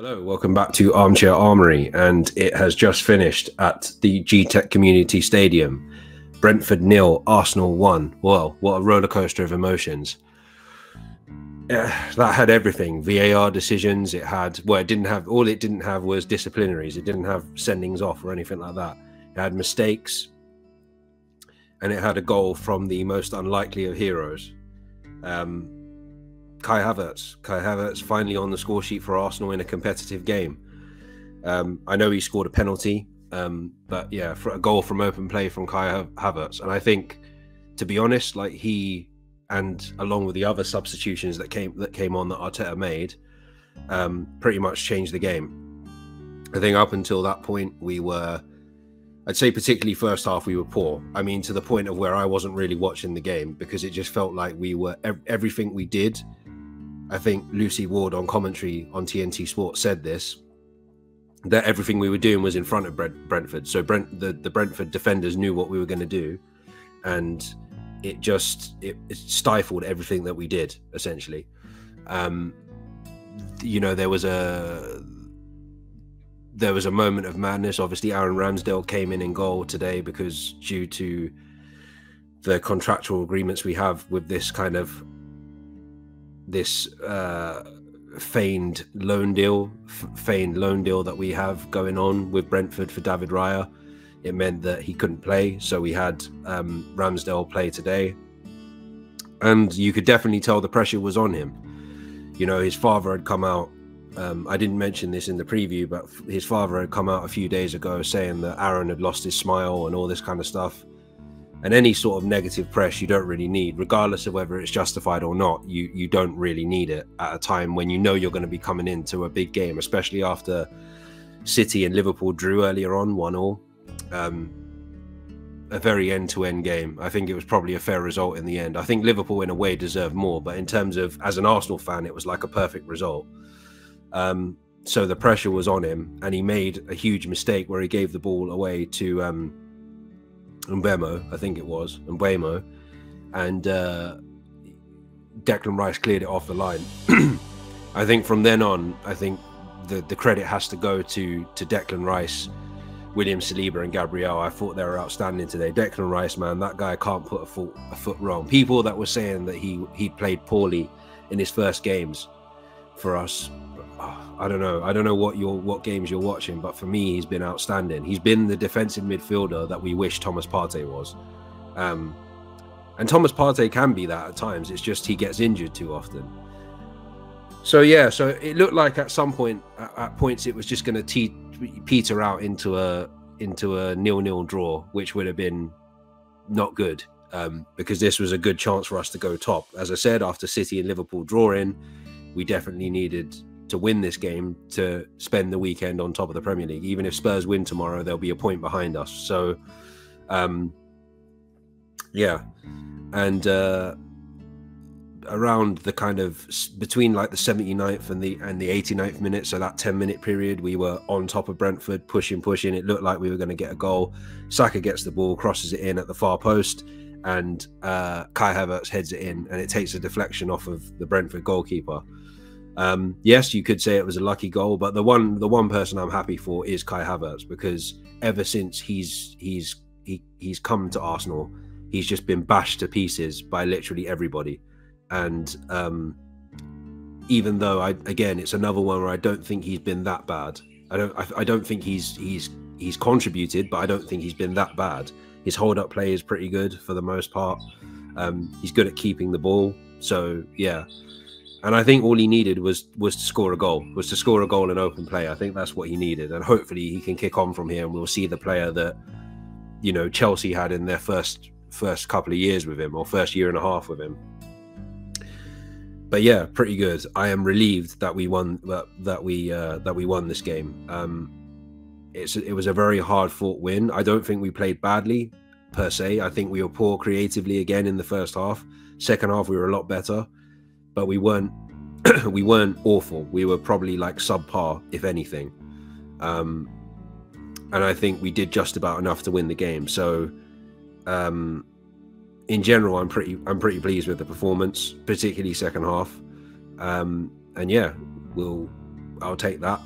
Hello, welcome back to Armchair Armory, and it has just finished at the G-Tech Community Stadium. Brentford 0, Arsenal 1. Well, what a roller coaster of emotions. That had everything. VAR decisions, it had, well, it didn't have, all it didn't have was disciplinaries. It didn't have sendings off or anything like that. It had mistakes, and it had a goal from the most unlikely of heroes. Kai Havertz finally on the score sheet for Arsenal in a competitive game. I know he scored a penalty, but yeah, for a goal from open play from Kai Havertz. And I think, to be honest, like he, and along with the other substitutions that came on that Arteta made, pretty much changed the game. I think up until that point we were, I'd say particularly first half, we were poor. I mean, to the point of where I wasn't really watching the game because it just felt like we were, everything we did. I think Lucy Ward on commentary on TNT Sport said this, that everything we were doing was in front of Brentford. So the Brentford defenders knew what we were going to do, and it stifled everything that we did, essentially. You know, there was a moment of madness. Obviously, Aaron Ramsdale came in goal today because due to the contractual agreements we have with this kind of feigned loan deal that we have going on with Brentford for David Raya, it meant that he couldn't play, so we had Ramsdale play today, and you could definitely tell the pressure was on him. You know, his father had come out, I didn't mention this in the preview, but his father had come out a few days ago saying that Aaron had lost his smile and all this kind of stuff. And any sort of negative press you don't really need, regardless of whether it's justified or not. You don't really need it at a time when you know you're going to be coming into a big game, especially after City and Liverpool drew earlier on 1-1. A very end-to-end game. I think it was probably a fair result in the end. I think Liverpool in a way deserved more, but in terms of, as an Arsenal fan, it was like a perfect result. So the pressure was on him, and he made a huge mistake where he gave the ball away to Mbeumo, I think it was, Mbeumo, and Declan Rice cleared it off the line. I think from then on, I think the credit has to go to Declan Rice, William Saliba and Gabriel. I thought they were outstanding today. Declan Rice, man, that guy can't put a foot wrong. People that were saying that he played poorly in his first games for us, I don't know what games you're watching, but for me, he's been outstanding. He's been the defensive midfielder that we wish Thomas Partey was. And Thomas Partey can be that at times. It's just he gets injured too often. So yeah, so it looked like at some point, at points, it was just going to peter out into a 0-0 draw, which would have been not good, because this was a good chance for us to go top. As I said, after City and Liverpool drawing, we definitely needed to win this game to spend the weekend on top of the Premier League. Even if Spurs win tomorrow, they'll be a point behind us. So yeah, and around the kind of between like the 79th and the 89th minute, so that 10-minute period, we were on top of Brentford, pushing. It looked like we were going to get a goal. Saka gets the ball, crosses it in at the far post, and Kai Havertz heads it in, and it takes a deflection off of the Brentford goalkeeper. Yes, you could say it was a lucky goal, but the one person I'm happy for is Kai Havertz, because ever since he's come to Arsenal, he's just been bashed to pieces by literally everybody. And even though again, it's another one where I don't think he's been that bad. I don't think he's contributed, but I don't think he's been that bad. His hold-up play is pretty good for the most part. He's good at keeping the ball. So yeah. And I think all he needed was to score a goal, in open play. I think that's what he needed. And hopefully he can kick on from here, and we'll see the player that, you know, Chelsea had in their first couple of years with him, or first year and a half with him. But yeah, pretty good. I am relieved that we won, that we won this game. It was a very hard fought win. I don't think we played badly per se. I think we were poor creatively again in the first half. Second half we were a lot better. But we weren't awful. We were probably like subpar, if anything. And I think we did just about enough to win the game. So in general, I'm pretty pleased with the performance, particularly second half. And yeah, I'll take that.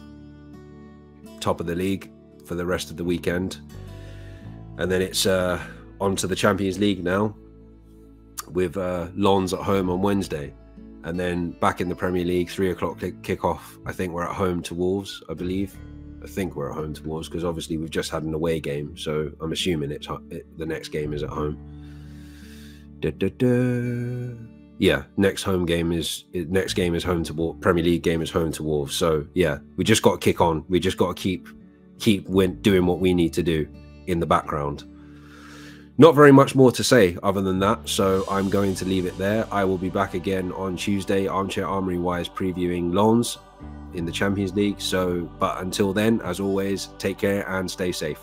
top of the league for the rest of the weekend. And then it's on to the Champions League now, with Lens at home on Wednesday. And then back in the Premier League, 3 o'clock kickoff. I think we're at home to Wolves, I believe. I think we're at home to Wolves, because obviously we've just had an away game. So I'm assuming the next game is at home. Yeah, next game is home to Wolves. Premier League game is home to Wolves. So yeah, we just got to kick on. We just got to keep doing what we need to do in the background. Not very much more to say other than that, so I'm going to leave it there. I will be back again on Tuesday, Armchair Armory wise, previewing Lens in the Champions League. So, but until then, as always, take care and stay safe.